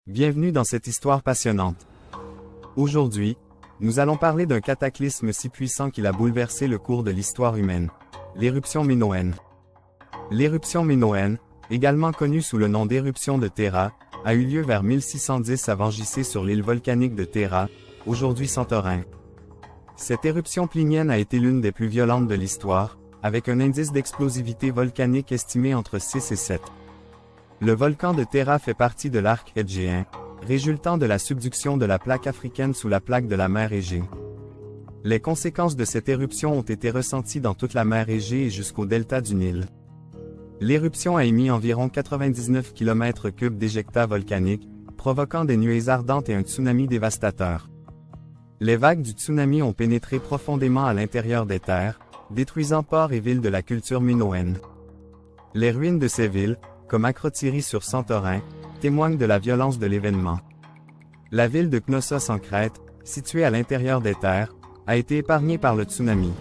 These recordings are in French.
Bienvenue dans cette histoire passionnante. Aujourd'hui, nous allons parler d'un cataclysme si puissant qu'il a bouleversé le cours de l'histoire humaine, l'éruption minoenne. L'éruption minoenne, également connue sous le nom d'éruption de Terra, a eu lieu vers 1610 avant JC sur l'île volcanique de Terra, aujourd'hui Santorin. Cette éruption plinienne a été l'une des plus violentes de l'histoire, avec un indice d'explosivité volcanique estimé entre 6 et 7. Le volcan de Terra fait partie de l'arc égéen, résultant de la subduction de la plaque africaine sous la plaque de la mer Égée. Les conséquences de cette éruption ont été ressenties dans toute la mer Égée et jusqu'au delta du Nil. L'éruption a émis environ 99 km3 d'éjecta volcaniques, provoquant des nuées ardentes et un tsunami dévastateur. Les vagues du tsunami ont pénétré profondément à l'intérieur des terres, détruisant ports et villes de la culture minoenne. Les ruines de ces villes, comme Akrotiri sur Santorin, témoignent de la violence de l'événement. La ville de Knossos en Crète, située à l'intérieur des terres, a été épargnée par le tsunami.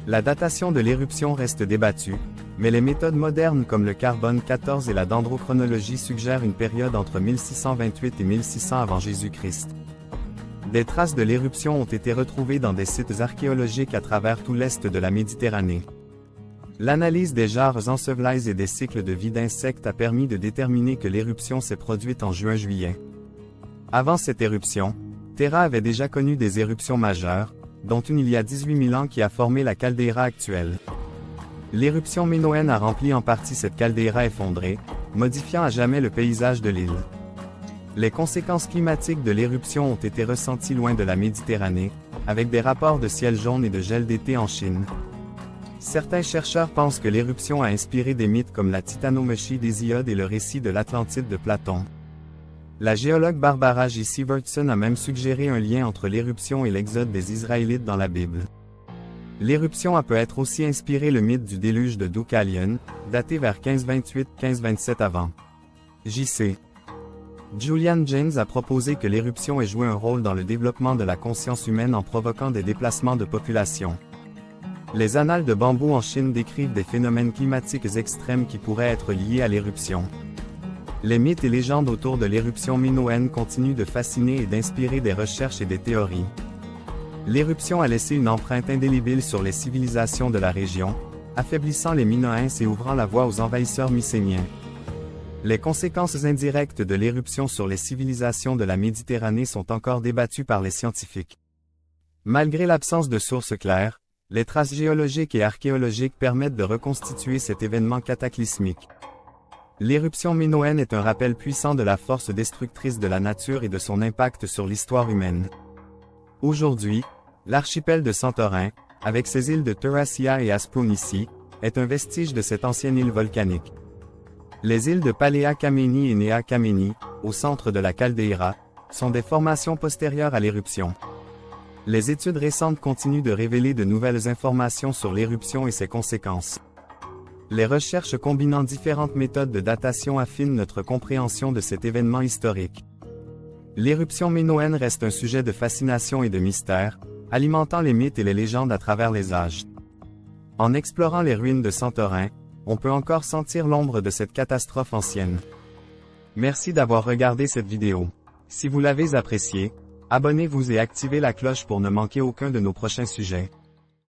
La datation de l'éruption reste débattue, mais les méthodes modernes comme le carbone 14 et la dendrochronologie suggèrent une période entre 1628 et 1600 avant Jésus-Christ. Des traces de l'éruption ont été retrouvées dans des sites archéologiques à travers tout l'est de la Méditerranée. L'analyse des jarres ensevelaises et des cycles de vie d'insectes a permis de déterminer que l'éruption s'est produite en juin-juillet. Avant cette éruption, Terra avait déjà connu des éruptions majeures, dont une il y a 18 000 ans qui a formé la caldeira actuelle. L'éruption minoenne a rempli en partie cette caldeira effondrée, modifiant à jamais le paysage de l'île. Les conséquences climatiques de l'éruption ont été ressenties loin de la Méditerranée, avec des rapports de ciel jaune et de gel d'été en Chine. Certains chercheurs pensent que l'éruption a inspiré des mythes comme la titanomachie d'Hésiode et le récit de l'Atlantide de Platon. La géologue Barbara J. Sievertson a même suggéré un lien entre l'éruption et l'exode des Israélites dans la Bible. L'éruption a peut-être aussi inspiré le mythe du déluge de Deucalion, daté vers 1528-1527 avant JC. Julian Jaynes a proposé que l'éruption ait joué un rôle dans le développement de la conscience humaine en provoquant des déplacements de population. Les annales de bambou en Chine décrivent des phénomènes climatiques extrêmes qui pourraient être liés à l'éruption. Les mythes et légendes autour de l'éruption minoenne continuent de fasciner et d'inspirer des recherches et des théories. L'éruption a laissé une empreinte indélébile sur les civilisations de la région, affaiblissant les Minoens et ouvrant la voie aux envahisseurs mycéniens. Les conséquences indirectes de l'éruption sur les civilisations de la Méditerranée sont encore débattues par les scientifiques. Malgré l'absence de sources claires, les traces géologiques et archéologiques permettent de reconstituer cet événement cataclysmique. L'éruption minoenne est un rappel puissant de la force destructrice de la nature et de son impact sur l'histoire humaine. Aujourd'hui, l'archipel de Santorin, avec ses îles de Teracia et Aspronissi, est un vestige de cette ancienne île volcanique. Les îles de Palea Kameni et Nea Kameni, au centre de la caldeira, sont des formations postérieures à l'éruption. Les études récentes continuent de révéler de nouvelles informations sur l'éruption et ses conséquences. Les recherches combinant différentes méthodes de datation affinent notre compréhension de cet événement historique. L'éruption minoenne reste un sujet de fascination et de mystère, alimentant les mythes et les légendes à travers les âges. En explorant les ruines de Santorin, on peut encore sentir l'ombre de cette catastrophe ancienne. Merci d'avoir regardé cette vidéo. Si vous l'avez appréciée, abonnez-vous et activez la cloche pour ne manquer aucun de nos prochains sujets.